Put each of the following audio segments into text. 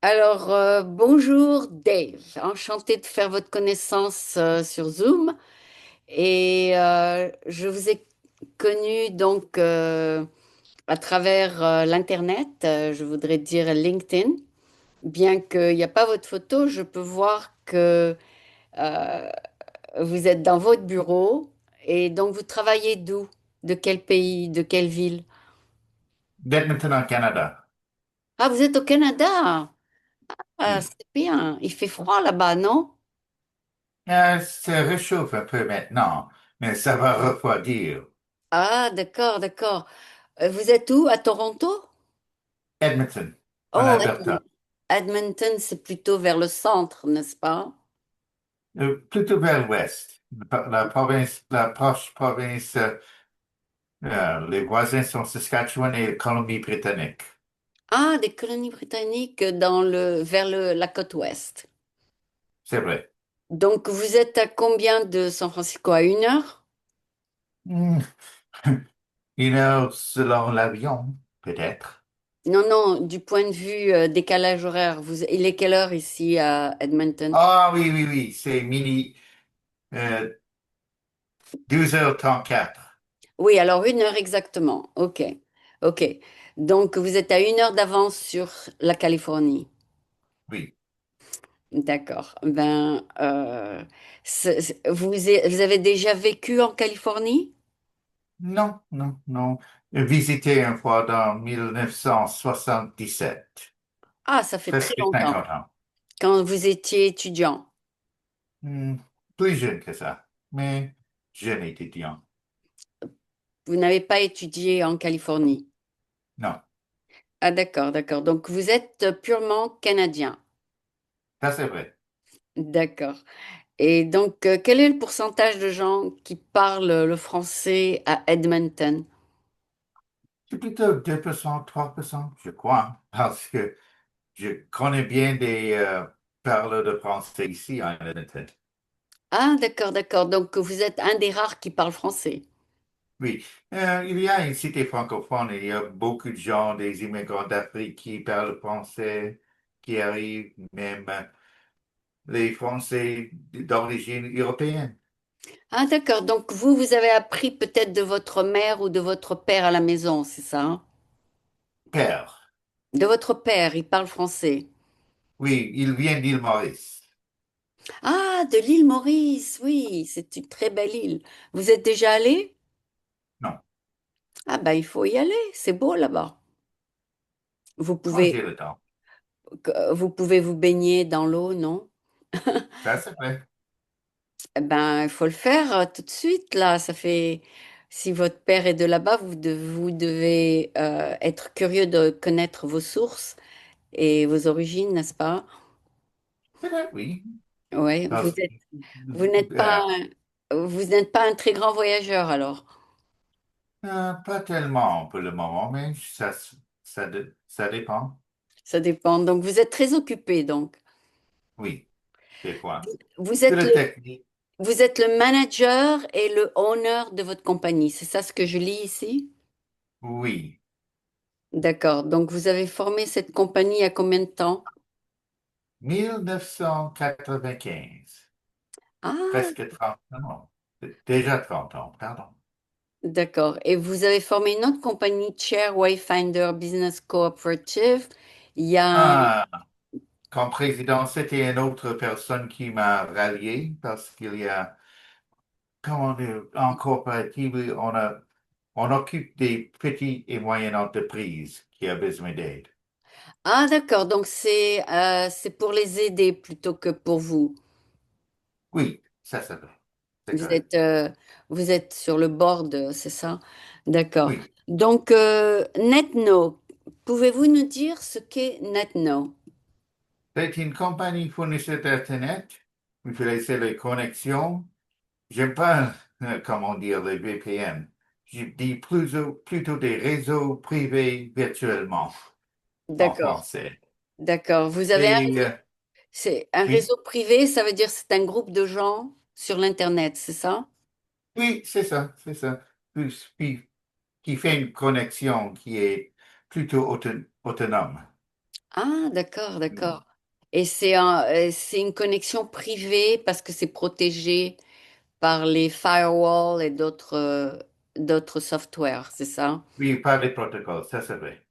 Bonjour Dave, enchantée de faire votre connaissance sur Zoom. Je vous ai connu à travers l'Internet, je voudrais dire LinkedIn. Bien qu'il n'y a pas votre photo, je peux voir que euh, vous êtes dans votre bureau et donc vous travaillez d'où? De quel pays? De quelle ville? D'Edmonton en Canada. Ah, vous êtes au Canada. Ah, Oui. c'est bien. Il fait froid là-bas, non? Ça réchauffe un peu maintenant, mais ça va refroidir. Ah, d'accord, d'accord. Vous êtes où? À Toronto? Edmonton, en Oh, Alberta. Edmonton, c'est plutôt vers le centre, n'est-ce pas? Plutôt vers l'ouest. La province, la proche province, les voisins sont Saskatchewan et Colombie-Britannique. Ah, des colonies britanniques la côte ouest. C'est vrai. Donc, vous êtes à combien de San Francisco? À 1 heure? Hmm. Une heure selon l'avion, peut-être. Non, non, du point de vue décalage horaire. Il est quelle heure ici à Edmonton? Ah oui, oui, oui, c'est midi, euh, 12h34. Oui, alors 1 heure exactement. OK. OK. Donc, vous êtes à 1 heure d'avance sur la Californie. Oui. D'accord. Vous avez déjà vécu en Californie? Non, non, non. Visité une fois dans 1977, Ah, ça fait très presque longtemps. 50 ans. Quand vous étiez étudiant. Hmm, plus jeune que ça, mais jeune étudiant. Vous n'avez pas étudié en Californie. Non, Ah, d'accord, d'accord. Donc, vous êtes purement canadien. ça c'est vrai. D'accord. Et donc, quel est le pourcentage de gens qui parlent le français à Edmonton? C'est plutôt 2%, 3%, je crois, parce que je connais bien des parleurs de français ici en Edmonton. Ah, d'accord, d'accord. Donc, vous êtes un des rares qui parle français. Oui, il y a une cité francophone, il y a beaucoup de gens, des immigrants d'Afrique qui parlent français, qui arrivent, même les Français d'origine européenne. Ah, d'accord. Donc, vous avez appris peut-être de votre mère ou de votre père à la maison, c'est ça, hein? Père. De votre père, il parle français. Oui, il vient d'île Maurice. Ah, de l'île Maurice, oui, c'est une très belle île. Vous êtes déjà allé? Non, Ah, bah, il faut y aller, c'est beau là-bas. Vous quand pouvez, j'ai le temps. vous pouvez vous baigner dans l'eau, non? Ça, c'est vrai. Eh ben, il faut le faire tout de suite, là. Si votre père est de là-bas, vous devez être curieux de connaître vos sources et vos origines, n'est-ce pas? Peut-être oui. Oui, Parce que, vous n'êtes euh, pas, vous n'êtes pas un très grand voyageur alors. pas tellement pour le moment, mais ça dépend. Ça dépend. Donc, vous êtes très occupé, donc. Oui, des fois. Vous C'est êtes la le, technique. vous êtes le manager et le owner de votre compagnie. C'est ça ce que je lis ici? Oui, D'accord. Donc, vous avez formé cette compagnie à combien de temps? 1995. Ah, Presque 30 ans. Déjà 30 ans, pardon. d'accord. Et vous avez formé une autre compagnie, Chair Wayfinder Business Cooperative. Il y a... Ah, comme président, c'était une autre personne qui m'a rallié parce qu'il y a, comment dire, en coopérative, on occupe des petites et moyennes entreprises qui ont besoin d'aide. Ah, d'accord. Donc, c'est pour les aider plutôt que pour vous. Oui, ça c'est vrai. C'est Vous correct. êtes, euh, vous êtes sur le board, c'est ça? D'accord. Oui, Donc, NetNo, pouvez-vous nous dire ce qu'est NetNo? c'est une compagnie fournisseur d'Internet. Il faut laisser les connexions. J'aime pas, comment dire, les VPN. Je dis plutôt des réseaux privés virtuellement en D'accord, français. d'accord. Et C'est un oui, réseau privé, ça veut dire c'est un groupe de gens sur l'Internet, c'est ça? oui, c'est ça. Qui fait une connexion qui est plutôt autonome. Ah, d'accord, Oui, d'accord. Et c'est une connexion privée parce que c'est protégé par les firewalls et d'autres softwares, c'est ça? oui, pas de protocole, ça c'est vrai.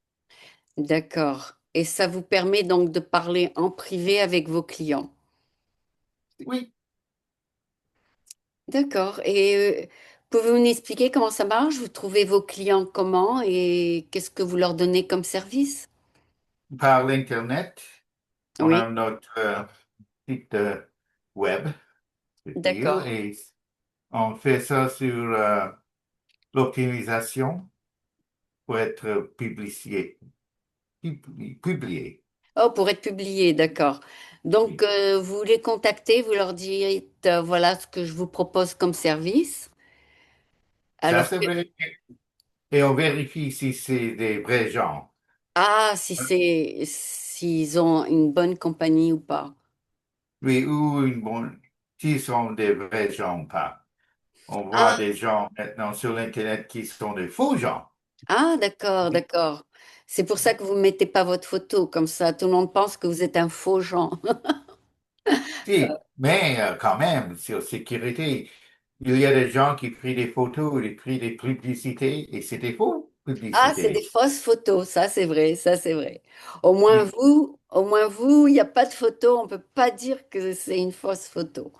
D'accord. Et ça vous permet donc de parler en privé avec vos clients. Oui, D'accord. Et pouvez-vous nous expliquer comment ça marche? Vous trouvez vos clients comment et qu'est-ce que vous leur donnez comme service? par l'Internet, on Oui, a notre site web, je veux dire, d'accord. et on fait ça sur l'optimisation pour être publié. Oh, pour être publié, d'accord. Donc, Oui. vous les contactez, vous leur dites, voilà ce que je vous propose comme service. Ça Alors c'est que, vrai. Et on vérifie si c'est des vrais gens. ah, si s'ils ont une bonne compagnie ou pas. Oui, ou une bonne, qui sont des vrais gens ou pas. On voit Ah, des gens maintenant sur l'Internet qui sont des faux gens. ah, d'accord, Oui, d'accord. C'est pour ça que vous ne mettez pas votre photo, comme ça tout le monde pense que vous êtes un faux Jean. si, mais quand même, sur sécurité, il y a des gens qui prennent des photos, qui prennent des publicités, et c'est des faux Ah, c'est des publicités. fausses photos, ça c'est vrai, ça c'est vrai. Oui, Au moins vous, il n'y a pas de photo, on ne peut pas dire que c'est une fausse photo.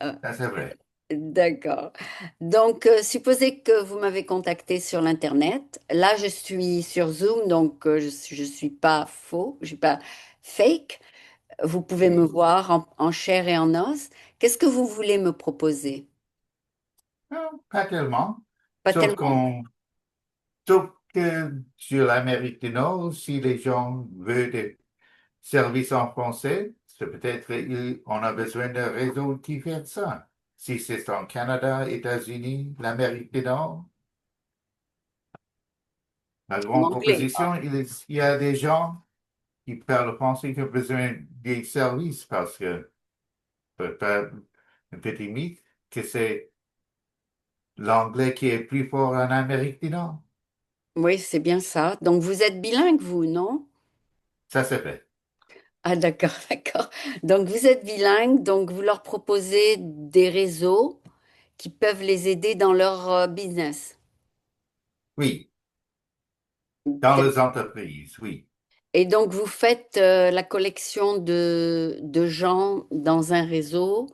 Euh, ça c'est vrai. D'accord. Donc, supposez que vous m'avez contacté sur l'Internet. Là, je suis sur Zoom, donc je suis pas faux, je suis pas fake. Vous pouvez me Oui. voir en chair et en os. Qu'est-ce que vous voulez me proposer? Non, pas tellement. Pas Sauf tellement. sauf que sur l'Amérique du Nord, si les gens veulent des services en français, c'est peut-être on a besoin d'un réseau qui fait ça. Si c'est en Canada, États-Unis, l'Amérique du Nord, la En grande anglais. proposition, il y a des gens qui parlent français qui ont besoin des services parce que pas un petit mythe que c'est l'anglais qui est plus fort en Amérique du Nord. Oui, c'est bien ça. Donc, vous êtes bilingue, vous, non? Ça c'est fait. Ah, d'accord, d'accord. Donc, vous êtes bilingue, donc vous leur proposez des réseaux qui peuvent les aider dans leur business. Oui, dans les entreprises, oui. Et donc, vous faites la collection de gens dans un réseau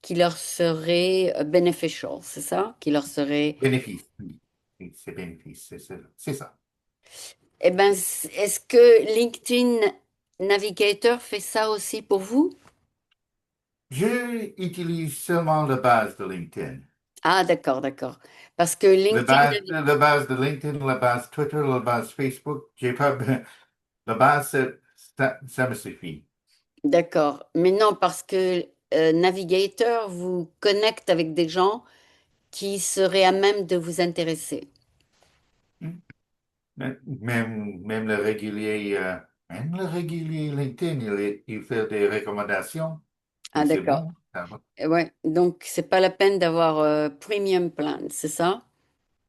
qui leur serait beneficial, c'est ça? Qui leur serait... Bénéfice, oui. Oui, c'est bénéfice, c'est ça. Eh ben, est-ce que LinkedIn Navigator fait ça aussi pour vous? Je utilise seulement la base de LinkedIn. Ah, d'accord, d'accord. Parce que LinkedIn, La base de LinkedIn, la base Twitter, la base Facebook, j'ai pas, la base, ça me suffit. d'accord. Mais non, parce que Navigator vous connecte avec des gens qui seraient à même de vous intéresser. Hmm. Même le régulier LinkedIn, il fait des recommandations Ah, et c'est d'accord. bon, ça va. Ouais, donc c'est pas la peine d'avoir premium plan, c'est ça?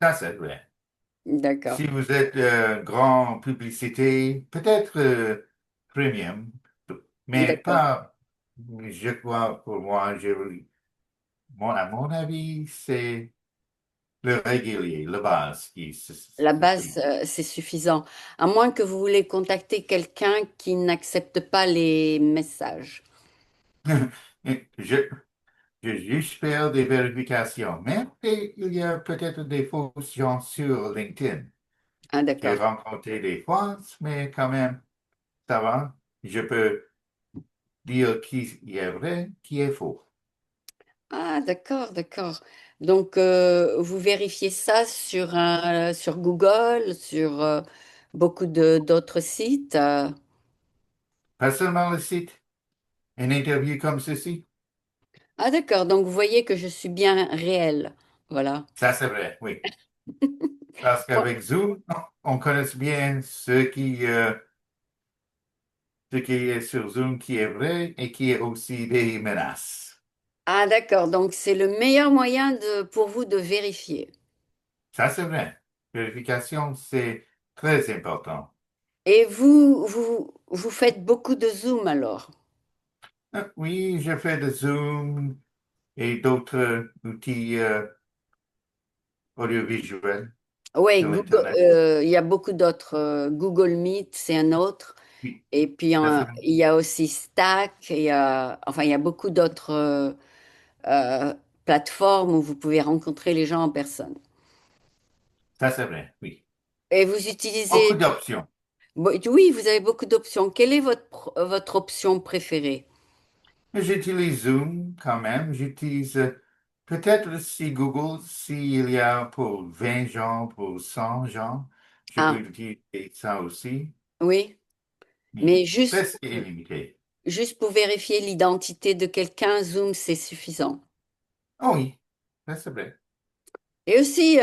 Ça, c'est vrai. D'accord, Si vous êtes grand publicité, peut-être premium, mais d'accord. pas, je crois, pour moi, à mon avis, c'est le régulier, la base qui La base, suffit. c'est suffisant. À moins que vous voulez contacter quelqu'un qui n'accepte pas les messages. Je, je juste faire des vérifications, mais il y a peut-être des faux gens sur LinkedIn. Ah, J'ai d'accord. rencontré des fois, mais quand même, ça va. Je peux dire qui est vrai, qui est faux. Ah, d'accord, d'accord. Donc, vous vérifiez ça sur Google, sur beaucoup d'autres sites. Pas seulement le site, une interview comme ceci. Ah, d'accord. Donc, vous voyez que je suis bien réelle. Voilà. Ça, c'est vrai, oui. Parce Moi- qu'avec Zoom, on connaît bien ce qui est sur Zoom qui est vrai et qui est aussi des menaces. Ah, d'accord. Donc, c'est le meilleur moyen pour vous de vérifier. Ça, c'est vrai. Vérification, c'est très important. Et vous faites beaucoup de Zoom alors? Oui, je fais de Zoom et d'autres outils audiovisuels Oui, sur Google, l'Internet. il y a beaucoup d'autres. Google Meet, c'est un autre. Oui, Et puis, ça c'est il y a aussi Stack. Enfin, il y a beaucoup d'autres euh, plateformes où vous pouvez rencontrer les gens en personne. ça, c'est vrai, oui. Et vous utilisez... Beaucoup d'options. Oui, vous avez beaucoup d'options. Quelle est votre option préférée? Mais j'utilise Zoom quand même. J'utilise peut-être si Google, s'il y a pour 20 gens, pour 100 gens, je peux Ah, utiliser ça aussi. oui, Oui, mais juste, presque illimité. juste pour vérifier l'identité de quelqu'un, Zoom, c'est suffisant. Oh oui, ça c'est vrai. Et aussi,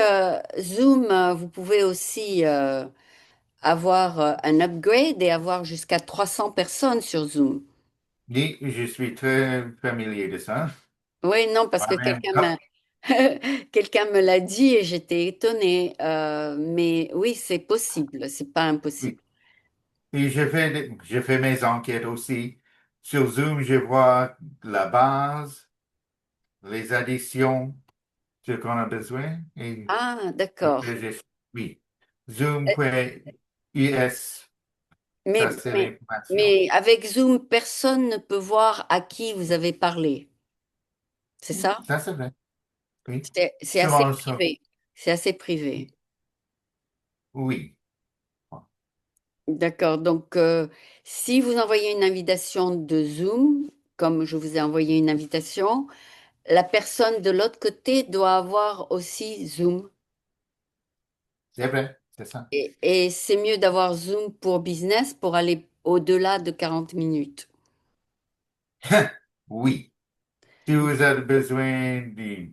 Zoom, vous pouvez aussi avoir un upgrade et avoir jusqu'à 300 personnes sur Zoom. Oui, je suis très familier de ça. Oui, non, parce que Moi-même, quelqu'un me l'a dit et j'étais étonnée. Mais oui, c'est possible, c'est pas impossible. oui. Et je fais mes enquêtes aussi. Sur Zoom, je vois la base, les additions, ce qu'on a besoin. Et Ah, d'accord. après, oui. Zoom.us, ça Mais, c'est mais, l'information. mais avec Zoom, personne ne peut voir à qui vous avez parlé. C'est ça? Ça c'est vrai. Oui. C'est assez Selon privé. C'est assez privé. oui. D'accord. Donc, si vous envoyez une invitation de Zoom, comme je vous ai envoyé une invitation, la personne de l'autre côté doit avoir aussi Zoom. C'est vrai, c'est ça. Et c'est mieux d'avoir Zoom pour business pour aller au-delà de 40 minutes. Oui. Si vous avez besoin de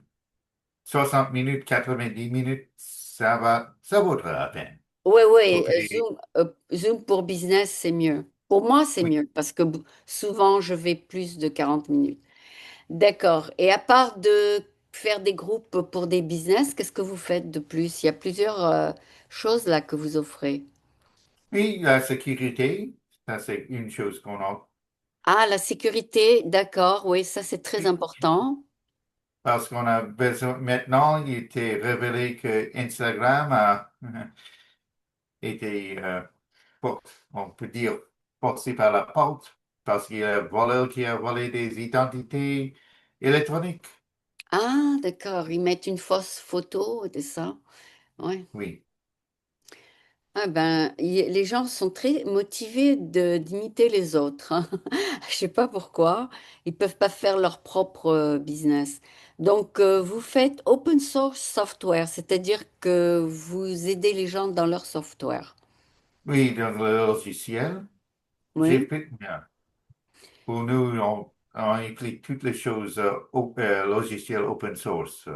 60 minutes, 90 minutes, ça vaudra la peine. Oui, oui, Pour payer. Zoom pour business, c'est mieux. Pour moi, c'est Oui. mieux parce que souvent, je vais plus de 40 minutes. D'accord. Et à part de faire des groupes pour des business, qu'est-ce que vous faites de plus? Il y a plusieurs choses là que vous offrez. Oui, la sécurité, ça c'est une chose qu'on a. Ah, la sécurité, d'accord, oui, ça c'est très Oui. important. Parce qu'on a besoin, maintenant, il était révélé que Instagram a été, on peut dire, forcé par la porte parce qu'il y a un voleur qui a volé des identités électroniques. Ah, d'accord, ils mettent une fausse photo de ça. Ouais. Oui, Ah ben, les gens sont très motivés d'imiter les autres, hein. Je sais pas pourquoi. Ils peuvent pas faire leur propre business. Donc, vous faites open source software, c'est-à-dire que vous aidez les gens dans leur software. oui, dans le logiciel, j'ai Oui, fait bien. Pour nous, on implique toutes les choses logiciel open source,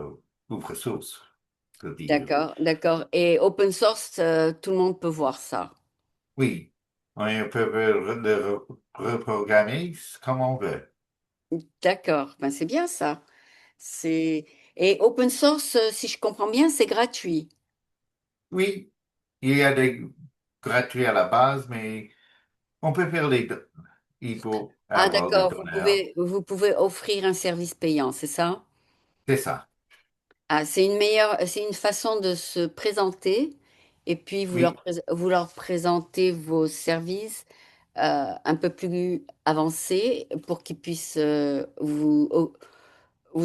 ouvre source, que dire. d'accord, d'accord. Et open source, tout le monde peut voir ça. Oui, on peut le reprogrammer comme on veut. D'accord, ben, c'est bien ça. C'est... Et open source, si je comprends bien, c'est gratuit. Oui, il y a des gratuits à la base, mais on peut faire les deux. Il faut Ah, avoir des d'accord, donneurs. vous pouvez offrir un service payant, c'est ça? C'est ça. Ah, c'est une façon de se présenter et puis Oui, vous leur présentez vos services un peu plus avancés pour qu'ils puissent vous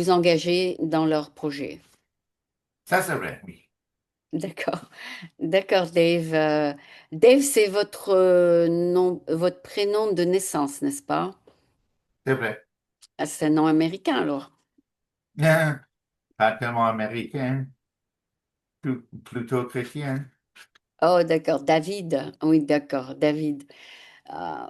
engager dans leur projet. ça c'est vrai, oui. D'accord, d'accord, Dave. Dave, c'est votre nom, votre prénom de naissance, n'est-ce pas? C'est vrai. Ah, c'est un nom américain alors. Pas tellement américain, plutôt chrétien. Oh, d'accord, David. Oui, d'accord, David.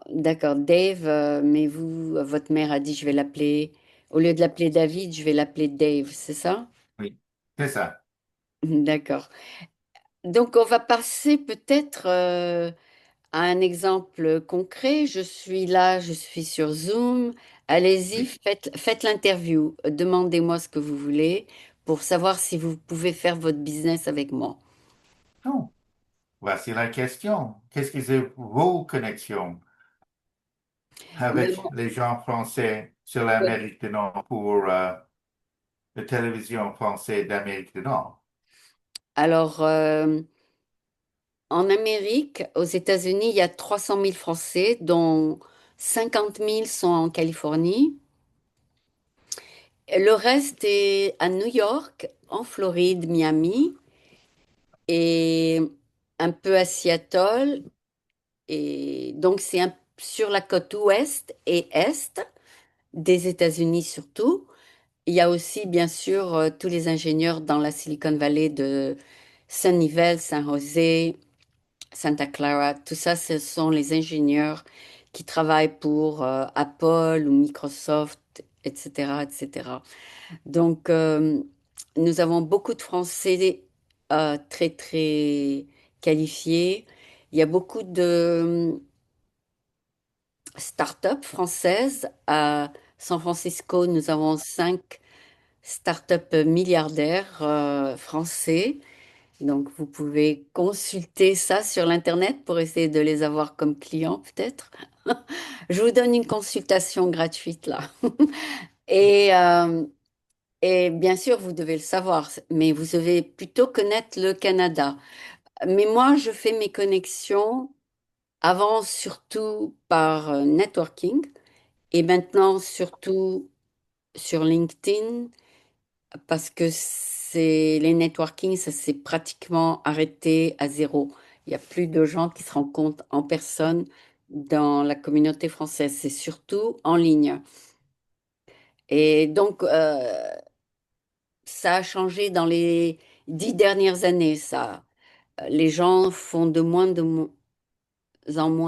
D'accord, Dave, mais vous, votre mère a dit je vais l'appeler, au lieu de l'appeler David, je vais l'appeler Dave, c'est ça? Oui, c'est ça. D'accord. Donc, on va passer peut-être à un exemple concret. Je suis là, je suis sur Zoom. Allez-y, Oui. faites l'interview. Demandez-moi ce que vous voulez pour savoir si vous pouvez faire votre business avec moi. Oh. voici la question. Qu'est-ce que c'est vos connexions Mais avec bon, les gens français sur l'Amérique du Nord pour la télévision française d'Amérique du Nord? alors, en Amérique, aux États-Unis, il y a 300 000 Français, dont 50 000 sont en Californie. Et le reste est à New York, en Floride, Miami, et un peu à Seattle. Et donc, sur la côte ouest et est des États-Unis surtout. Il y a aussi, bien sûr, tous les ingénieurs dans la Silicon Valley de Sunnyvale, San José, Santa Clara. Tout ça, ce sont les ingénieurs qui travaillent pour Apple ou Microsoft, etc., etc. Donc, nous avons beaucoup de Français très, très qualifiés. Il y a beaucoup de start-up françaises. À San Francisco, nous avons 5 start-up milliardaires français. Donc, vous pouvez consulter ça sur l'Internet pour essayer de les avoir comme clients, peut-être. Je vous donne une consultation gratuite là. Et, euh, et bien sûr, vous devez le savoir, mais vous devez plutôt connaître le Canada. Mais moi, je fais mes connexions avant surtout par networking et maintenant surtout sur LinkedIn parce que c'est les networking, ça s'est pratiquement arrêté à zéro. Il n'y a plus de gens qui se rencontrent en personne dans la communauté française, c'est surtout en ligne. Et donc, ça a changé dans les 10 dernières années, ça. Les gens font en moins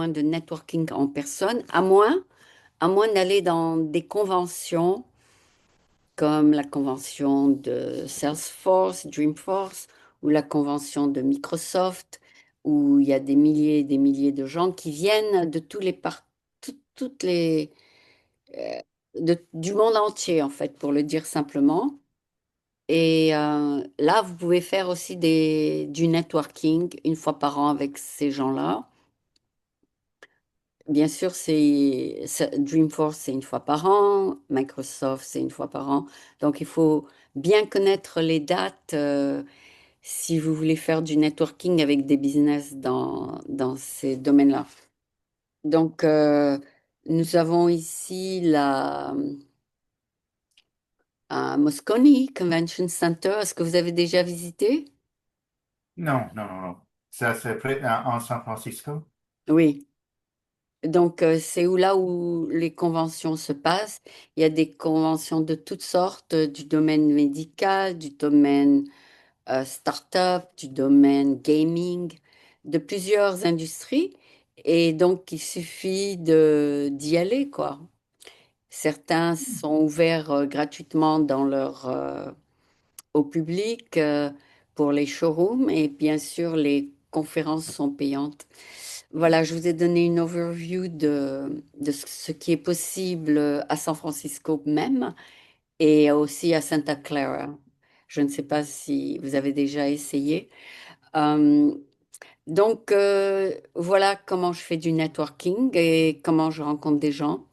de networking en personne, à moins d'aller dans des conventions comme la convention de Salesforce, Dreamforce, ou la convention de Microsoft, où il y a des milliers et des milliers de gens qui viennent de tous les toutes les du monde entier, en fait, pour le dire simplement. Et là, vous pouvez faire aussi du networking une fois par an avec ces gens-là. Bien sûr, Dreamforce, c'est une fois par an, Microsoft, c'est une fois par an. Donc, il faut bien connaître les dates si vous voulez faire du networking avec des business dans ces domaines-là. Donc, nous avons ici à Moscone Convention Center. Est-ce que vous avez déjà visité? Non, non, non, non. Ça, c'est près en San Francisco? Oui. Donc, c'est là où les conventions se passent. Il y a des conventions de toutes sortes, du domaine médical, du domaine start-up, du domaine gaming, de plusieurs industries. Et donc, il suffit d'y aller, quoi. Certains sont ouverts gratuitement au public pour les showrooms et bien sûr, les conférences sont payantes. Voilà, je vous ai donné une overview de ce qui est possible à San Francisco même et aussi à Santa Clara. Je ne sais pas si vous avez déjà essayé. Euh, donc, voilà comment je fais du networking et comment je rencontre des gens.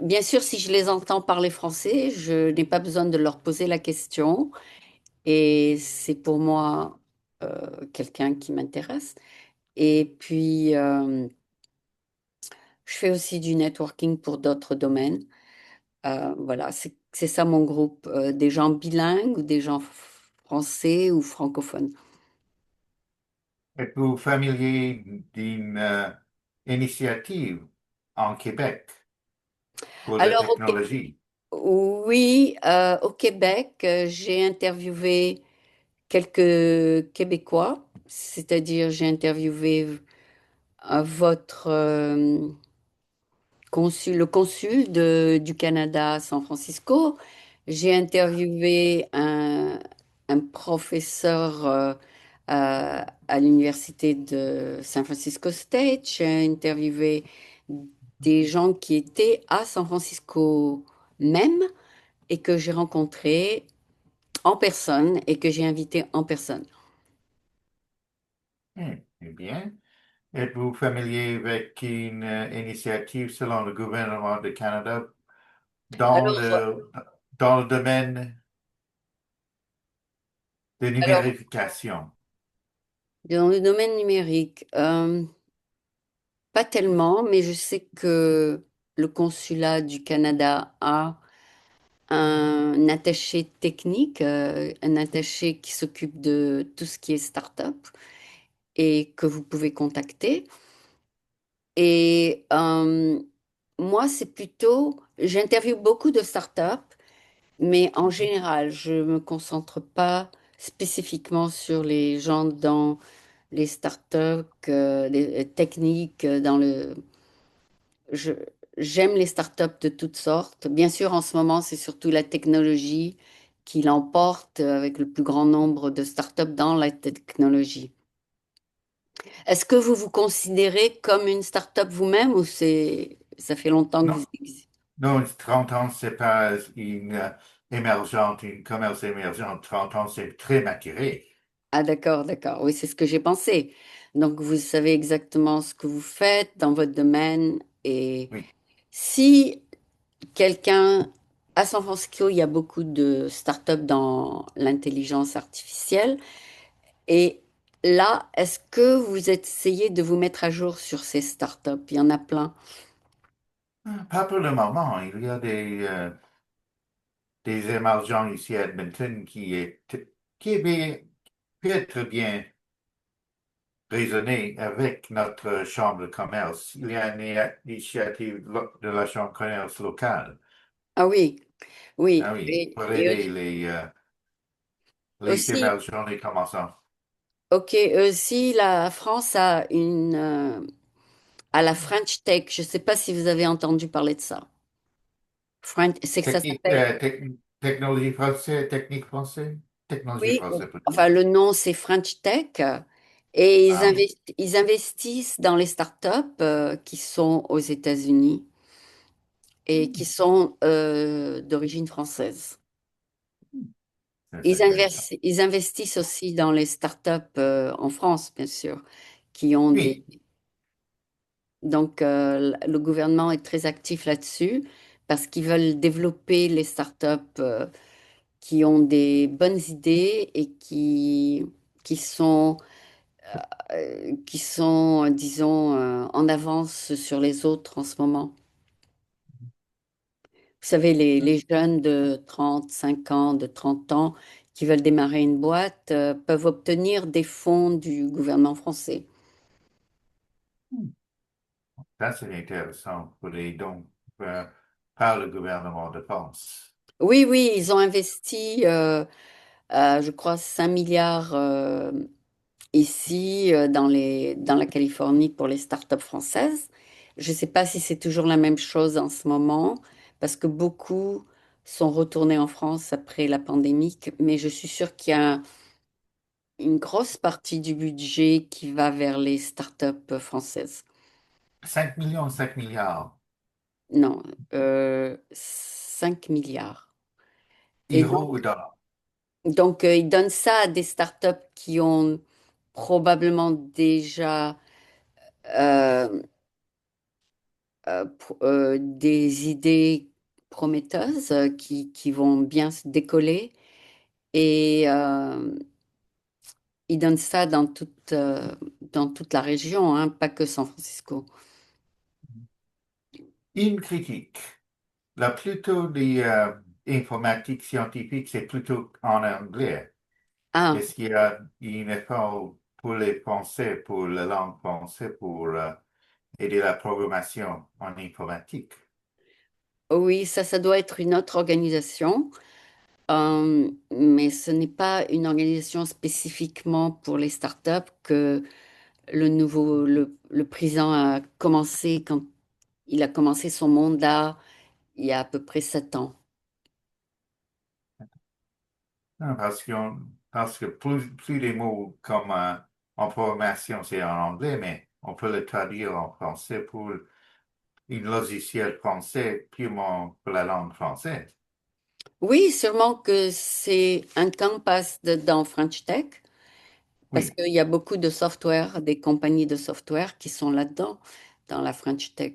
Bien sûr, si je les entends parler français, je n'ai pas besoin de leur poser la question et c'est pour moi quelqu'un qui m'intéresse. Et puis, je fais aussi du networking pour d'autres domaines. Voilà, c'est ça mon groupe, des gens bilingues ou des gens français ou francophones. Êtes-vous familier d'une initiative en Québec pour la Alors, technologie? oui, au Québec, j'ai interviewé quelques Québécois, c'est-à-dire j'ai interviewé votre le consul du Canada à San Francisco. J'ai interviewé un professeur à l'université de San Francisco State. J'ai interviewé des gens qui étaient à San Francisco même et que j'ai rencontrés en personne et que j'ai invités en personne. Hmm. Eh bien, êtes-vous familier avec une initiative selon le gouvernement du Canada dans Alors, le domaine de alors, numérification? dans le domaine numérique, pas tellement, mais je sais que le consulat du Canada a un attaché technique, un attaché qui s'occupe de tout ce qui est start-up et que vous pouvez contacter. Et moi, c'est plutôt, j'interviewe beaucoup de start-up, mais en général, je me concentre pas spécifiquement sur les gens dans les start-up, les techniques, dans le je- j'aime les startups de toutes sortes. Bien sûr, en ce moment, c'est surtout la technologie qui l'emporte avec le plus grand nombre de startups dans la technologie. Est-ce que vous vous considérez comme une startup vous-même ou ça fait longtemps que Non, vous existez? non, 30 ans, c'est pas une émergente, une commerce émergente. 30 ans, c'est très maturé. Ah, d'accord, d'accord. Oui, c'est ce que j'ai pensé. Donc, vous savez exactement ce que vous faites dans votre domaine. Et Oui. si quelqu'un, à San Francisco, il y a beaucoup de startups dans l'intelligence artificielle. Et là, est-ce que vous essayez de vous mettre à jour sur ces startups? Il y en a plein. Pas pour le moment. Il y a des émergents ici à Edmonton qui est peut être bien raisonné avec notre chambre de commerce. Il y a une initiative de la chambre de commerce locale. Ah oui, Ah oui. oui, pour Et aider les aussi, émergents, les commençants. ok, aussi, la France a a la French Tech. Je ne sais pas si vous avez entendu parler de ça. French, c'est que ça Technique, s'appelle. technologie française, technique française, technologie Oui, française plutôt. enfin, le nom, c'est French Tech. Et Ah oui. ils investissent dans les startups qui sont aux États-Unis et qui sont d'origine française. C'est intéressant. Ils investissent aussi dans les startups en France, bien sûr, qui ont des... Oui, Donc, le gouvernement est très actif là-dessus parce qu'ils veulent développer les startups qui ont des bonnes idées et qui sont, disons, en avance sur les autres en ce moment. Vous savez, les jeunes de 35 ans, de 30 ans qui veulent démarrer une boîte peuvent obtenir des fonds du gouvernement français. ça c'est intéressant pour les dons euh, par le gouvernement de France. Oui, oui, ils ont investi, je crois, 5 milliards ici dans la Californie pour les startups françaises. Je ne sais pas si c'est toujours la même chose en ce moment, parce que beaucoup sont retournés en France après la pandémie, mais je suis sûre qu'il y a une grosse partie du budget qui va vers les startups françaises. 5 millions, 5 milliards Non, 5 milliards. Et euros ou dollars. donc, ils donnent ça à des startups qui ont probablement déjà euh, des idées prometteuses qui vont bien se décoller. Et ils donnent ça dans toute la région, hein, pas que San Francisco. Une critique. La plutôt des informatiques scientifiques, c'est plutôt en anglais. Ah, Est-ce qu'il y a un effort pour les Français, pour la langue française, pour aider la programmation en informatique? oui, ça doit être une autre organisation. Mais ce n'est pas une organisation spécifiquement pour les startups que le président a commencé quand il a commencé son mandat il y a à peu près 7 ans. Non, parce que plus les mots comme en programmation, c'est en anglais, mais on peut le traduire en français pour une logiciel français purement pour la langue française. Oui, sûrement que c'est un campus dans French Tech, Parce Oui, qu'il y a beaucoup de software, des compagnies de software qui sont là-dedans, dans la French Tech.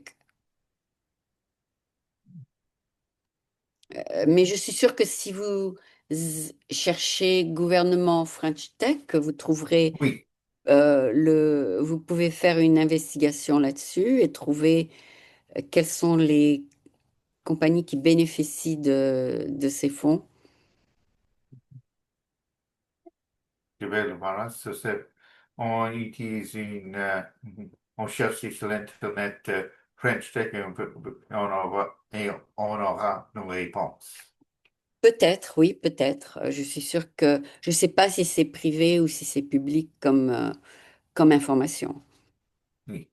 Mais je suis sûre que si vous cherchez gouvernement French Tech, vous trouverez oui, vous pouvez faire une investigation là-dessus et trouver quelles sont les compagnies qui bénéficient de ces fonds. je vais le voir. On utilise on cherche sur l'Internet French Tech et on aura nos réponses. Peut-être, oui, peut-être. Je suis sûre que je ne sais pas si c'est privé ou si c'est public comme information. Oui,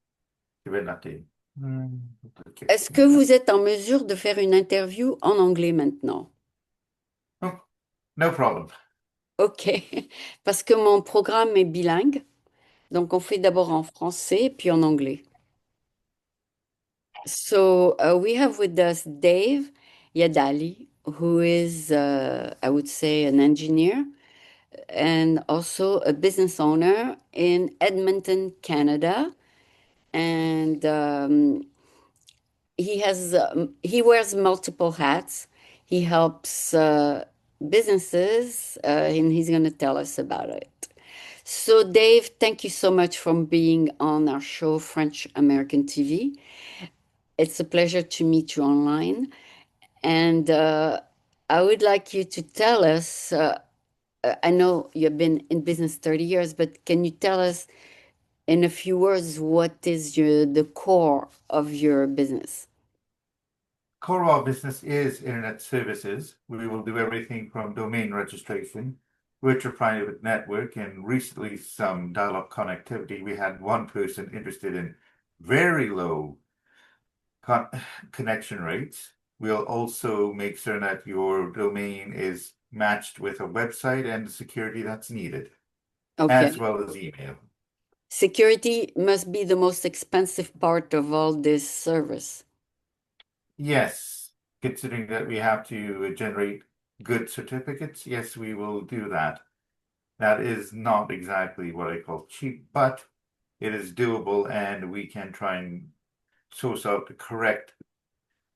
je vais noter. Hmm, ok. Est-ce que vous êtes en mesure de faire une interview en anglais maintenant? Oh, no problem. OK, parce que mon programme est bilingue, donc on fait d'abord en français puis en anglais. So we have with us Dave Yadali, who is, I would say, an engineer and also a business owner in Edmonton, Canada. And he wears multiple hats. He helps businesses, and he's going to tell us about it. So, Dave, thank you so much for being on our show, French American TV. It's a pleasure to meet you online. And I would like you to tell us. I know you've been in business 30 years, but can you tell us in a few words what is the core of your business? Core of our business is internet services. We will do everything from domain registration, virtual private network, and recently some dial-up connectivity. We had one person interested in very low con connection rates. We'll also make sure that your domain is matched with a website and the security that's needed, as Okay. well as email. Security must be the most expensive part of all this service. Yes, considering that we have to generate good certificates, yes, we will do that. That is not exactly what I call cheap, but it is doable and we can try and source out the correct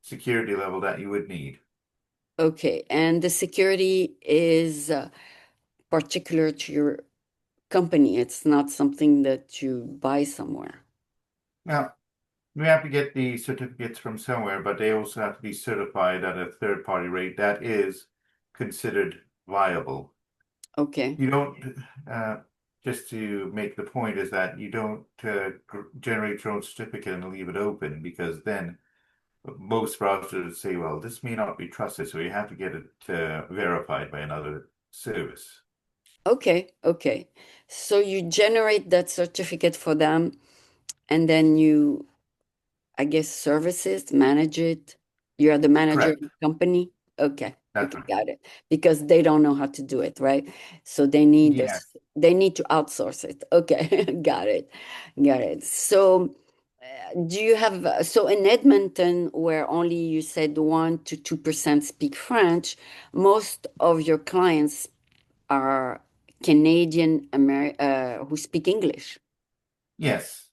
security level that you would need. Okay. And the security is particular to your company. It's not something that you buy somewhere. Now, we have to get the certificates from somewhere, but they also have to be certified at a third-party rate that is considered viable. Okay. You don't, just to make the point, is that you don't generate your own certificate and leave it open because then most browsers say, well, this may not be trusted, so you have to get it verified by another service. Okay. Okay. So you generate that certificate for them and then you, I guess, service it, manage it. You're the manager of Correct. the company. Okay. That's Okay, right. got it. Because they don't know how to do it, right? So they need Yes. this, they need to outsource it. Okay, got it. Got it. So do you have, so in Edmonton, where only you said 1 to 2% speak French, most of your clients are Canadian Amer who speak English. Yes.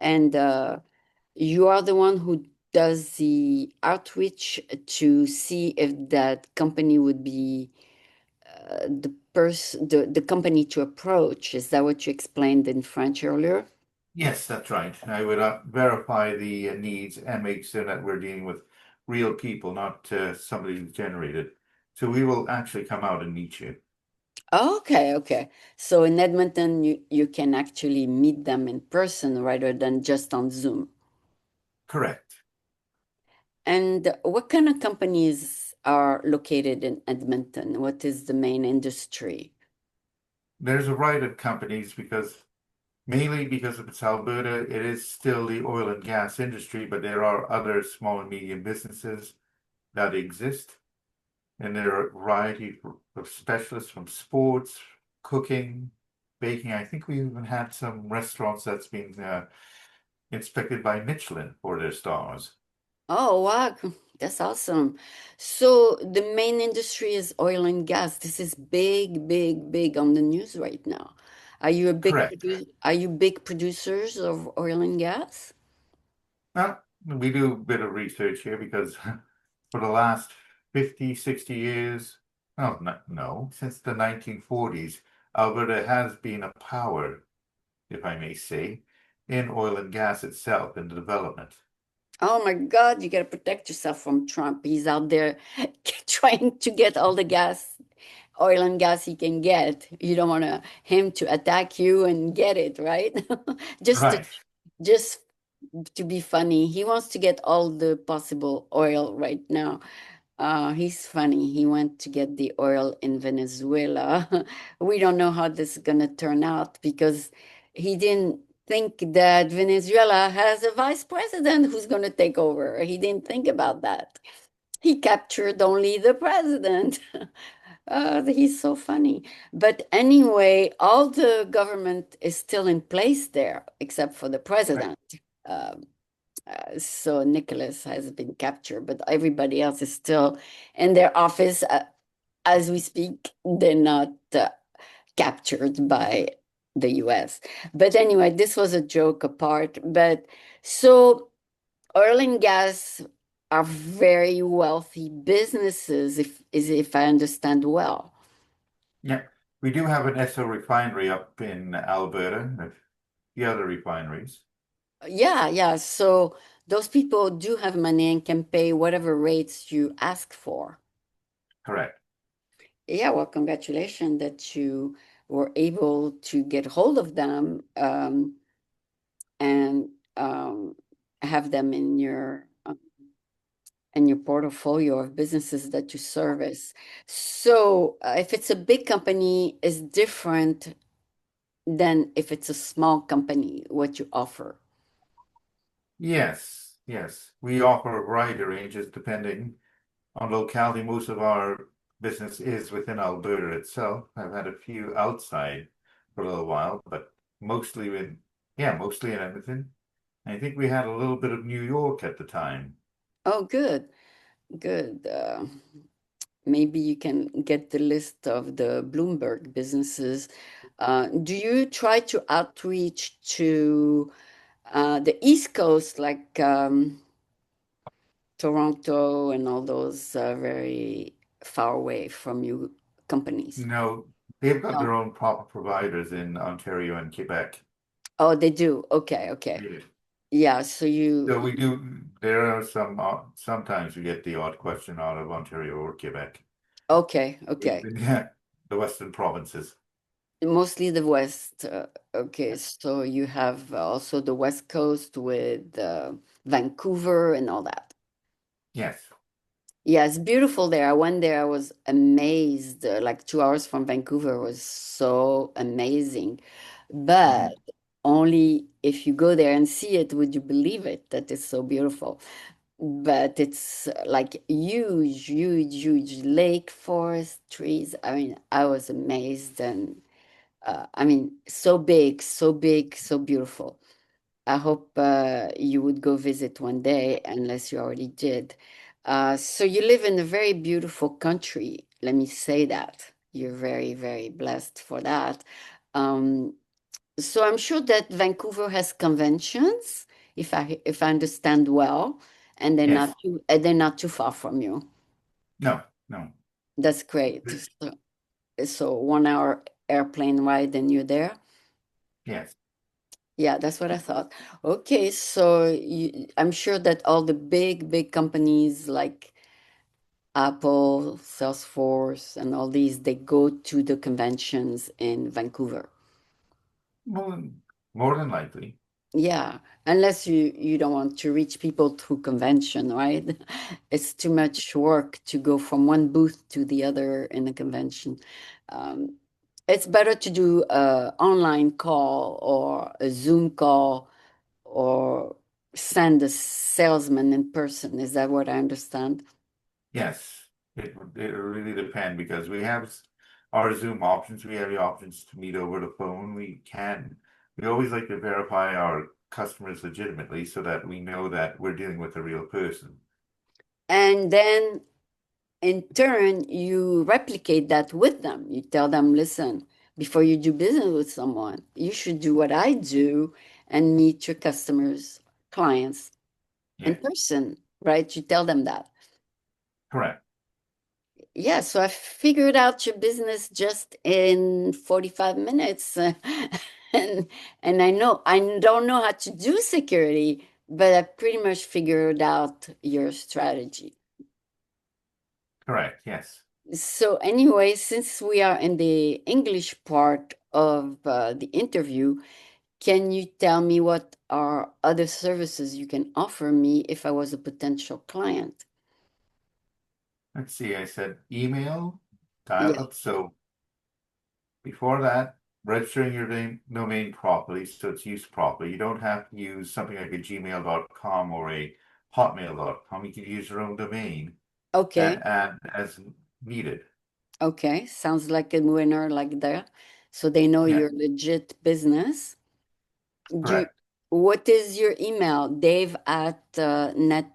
And you are the one who does the outreach to see if that company would be the company to approach. Is that what you explained in French earlier? Yes, that's right. I would verify the needs and make sure that we're dealing with real people, not somebody who's generated. So we will actually come out and meet you. Okay, okay. So in Edmonton, you can actually meet them in person rather than just on Zoom. Correct. And what kind of companies are located in Edmonton? What is the main industry? There's a variety of companies because mainly because of its Alberta, it is still the oil and gas industry, but there are other small and medium businesses that exist. And there are a variety of specialists from sports, cooking, baking. I think we even had some restaurants that's been inspected by Michelin for their stars. Oh, wow. That's awesome. So the main industry is oil and gas. This is big, big, big on the news right now. Correct. Are you big producers of oil and gas? Well, we do a bit of research here because for the last 50, 60 years, oh, no, since the 1940s, Alberta has been a power, if I may say, in oil and gas itself in the development. Oh my God, you got to protect yourself from Trump. He's out there trying to get all the gas, oil and gas he can get. You don't want him to attack you and get it, right? Just to, Right, just to be funny. He wants to get all the possible oil right now. He's funny. He went to get the oil in Venezuela. We don't know how this is gonna turn out because he didn't think that Venezuela has a vice president who's gonna take over. He didn't think about that. He captured only the president. He's so funny. But anyway, all the government is still in place there, except for the right. president. Um, so Nicholas has been captured, but everybody else is still in their office as we speak. They're not captured by the US. But anyway, this was a joke apart. But so oil and gas are very wealthy businesses, if I understand well. Yeah, we do have an Esso refinery up in Alberta, a few other refineries. Yeah, yeah. So those people do have money and can pay whatever rates you ask for. Correct. Yeah, well, congratulations that you were able to get hold of them and have them in your portfolio of businesses that you service. So, if it's a big company, it's different than if it's a small company, what you offer. Yes, yes. We offer a variety of ranges depending on locality. Most of our business is within Alberta itself. I've had a few outside for a little while, but mostly in Edmonton. I think we had a little bit of New York at the time. Oh, good, good. Maybe you can get the list of the Bloomberg businesses. Do you try to outreach to the East Coast, like Toronto and all those very far away from you companies? No, they've got No. their own proper providers in Ontario and Quebec. Oh, they do. Okay, okay. Yeah. Yeah, so you, So we do, there are sometimes we get the odd question out of Ontario or Quebec. okay, okay. Yeah, the Western provinces. Mostly the West. Okay, so you have also the West Coast with Vancouver and all that. Yes. Yeah, it's beautiful there. I went there, I was amazed. Like 2 hours from Vancouver was so amazing. But Mhm. only if you go there and see it would you believe it that it's so beautiful. But it's like huge, huge, huge lake, forest, trees. I mean, I was amazed and I mean, so big, so big, so beautiful. I hope you would go visit one day, unless you already did. So you live in a very beautiful country. Let me say that. You're very, very blessed for that. Um, so I'm sure that Vancouver has conventions, if I understand well, and Yes. they're not too far from you. No, no. That's great. So 1 hour airplane ride and you're there. Yes. Yeah, that's what I thought. Okay, so I'm sure that all the big, big companies like Apple, Salesforce, and all these, they go to the conventions in Vancouver. More, more than likely. Yeah, unless you don't want to reach people through convention, right? It's too much work to go from one booth to the other in a convention. Um, it's better to do a online call or a Zoom call or send a salesman in person. Is that what I understand? Yes. It really depend because we have our Zoom options. We have the options to meet over the phone. We always like to verify our customers legitimately so that we know that we're dealing with a real person. And then in turn, you replicate that with them. You tell them, listen, before you do business with someone. You should do what I do and meet your customers, clients in Yeah, person, right? You tell them that. correct. Yeah, so I figured out your business just in 45 minutes. And I don't know how to do security, but I pretty much figured out your strategy. Correct. Yes. So anyway, since we are in the English part of the interview, can you tell me what are other services you can offer me if I was a potential client? Let's see. I said email, Yeah. dial-up. So before that, registering your domain properly so it's used properly. You don't have to use something like a gmail.com or a hotmail.com. You can use your own domain Okay. and as needed. Okay. Sounds like a winner like that. So they know Yeah, you're legit business. Do correct. what is your email? Dave at net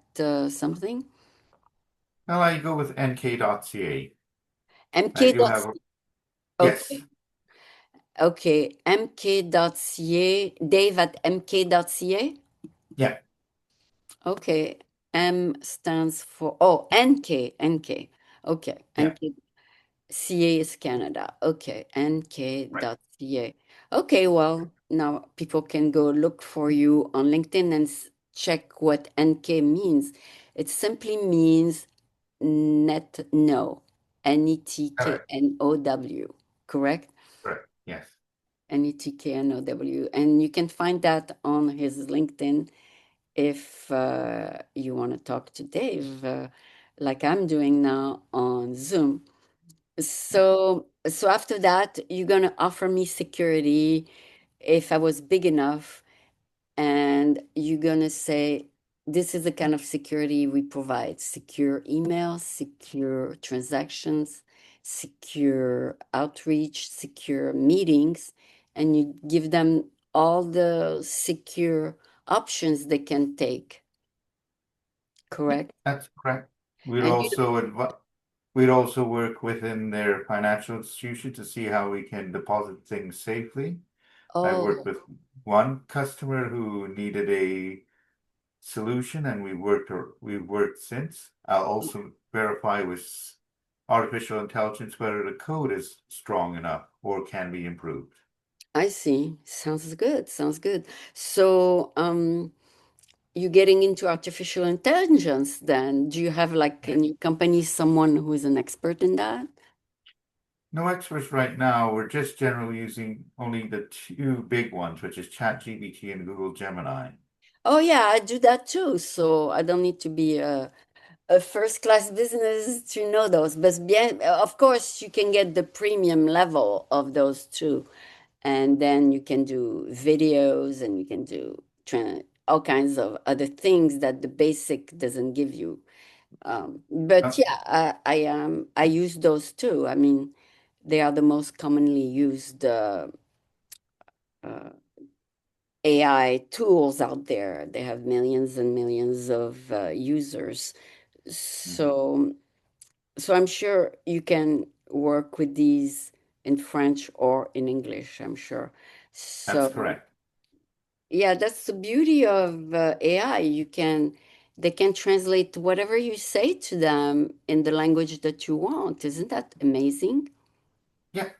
something? Now I go with nk.ca. MK You dot have, yes, okay. Okay. MK.ca. Dave at MK.ca? yeah, Okay. M stands for NK. NK. Okay. yeah, NK. CA is Canada. Okay. right. NK.ca. Okay, well, now people can go look for you on LinkedIn and check what NK means. It simply means net no. Correct, NETKNOW. Correct? correct. Yes. NETKNOW. And you can find that on his LinkedIn if you want to talk to Dave, like I'm doing now on Zoom. Yeah. So after that, you're gonna offer me security if I was big enough, and you're gonna say, this is the kind of security we provide: secure email, secure transactions, secure outreach, secure meetings, and you give them all the secure options they can take, Yeah, correct? that's correct. We'd And you also we'd also work within their financial institution to see how we can deposit things safely. I worked oh, with one customer who needed a solution, and we worked since. I'll also verify with artificial intelligence whether the code is strong enough or can be improved. I see. Sounds good. Sounds good. So, you're getting into artificial intelligence then. Do you have like Yeah. in your company someone who is an expert in that? No experts right now. We're just generally using only the two big ones, which is ChatGPT and Google Gemini. Oh yeah, I do that too. So I don't need to be a first class business to know those. But bien, of course, you can get the premium level of those too. And then you can do videos and you can do all kinds of other things that the basic doesn't give you. But Uh, yeah, I use those too. I mean, they are the most commonly used uh, AI tools out there. They have millions and millions of users. mhm. So, so I'm sure you can work with these in French or in English, I'm sure. That's So, correct. yeah, that's the beauty of AI. They can translate whatever you say to them in the language that you want. Isn't that amazing? Yeah,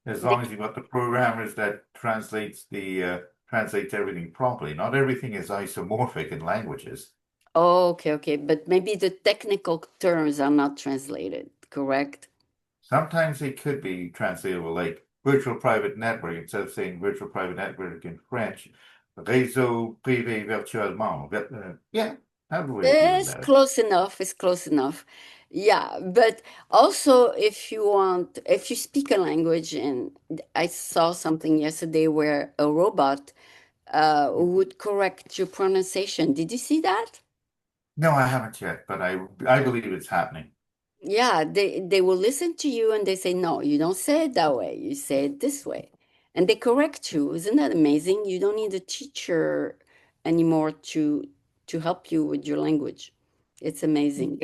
as They, long as you've got the programmers that translates everything properly. Not everything is isomorphic in languages. oh, okay, okay. But maybe the technical terms are not translated, correct? Sometimes they could be translatable, like virtual private network, instead of saying virtual private network in French, réseau privé virtuellement. Yeah, I have a way of doing It's that. close enough. It's close enough. Yeah, but also if you want, if you speak a language, and I saw something yesterday where a robot would correct your pronunciation. Did you see that? No, I haven't yet, but I believe it's happening. Yeah, they will listen to you and they say, no, you don't say it that way. You say it this way. And they correct you. Isn't that amazing? You don't need a teacher anymore to help you with your language. It's amazing.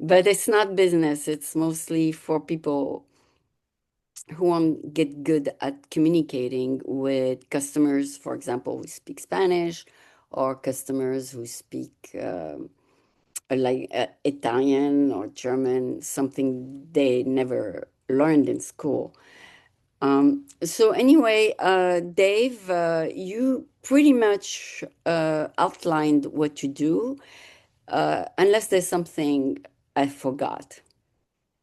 But it's not business. It's mostly for people who want to get good at communicating with customers, for example, who speak Spanish, or customers who speak like Italian or German, something they never learned in school. So anyway, Dave, you pretty much outlined what you do, unless there's something I forgot.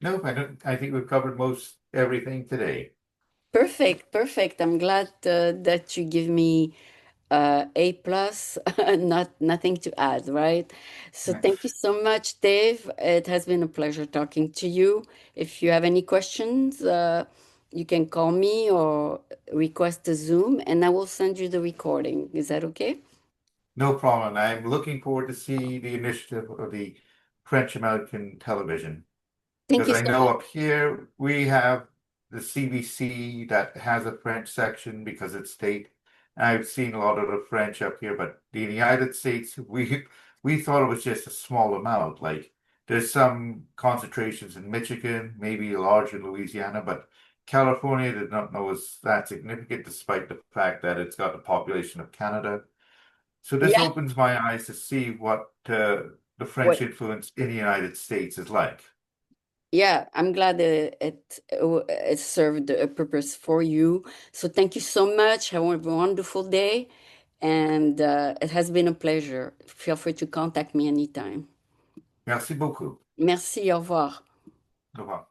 Nope, I don't. I think we've covered most everything today. Perfect, perfect. I'm glad that you give me A plus, not nothing to add, right? So Yeah. thank you so much, Dave. It has been a pleasure talking to you. If you have any questions, you can call me or request a Zoom, and I will send you the recording. Is that okay? No problem. I'm looking forward to see the initiative of the French American television Thank because you I so know much. up here we have the CBC that has a French section because it's state. I've seen a lot of the French up here, but the United States, we thought it was just a small amount. Like there's some concentrations in Michigan, maybe large in Louisiana, but California did not know was that significant, despite the fact that it's got the population of Canada. So this Yeah, opens my eyes to see what the French what? influence in the United States is like. Yeah, I'm glad it served a purpose for you. So thank you so much. Have a wonderful day. And it has been a pleasure. Feel free to contact me anytime. Merci beaucoup. Merci, au revoir. Au revoir.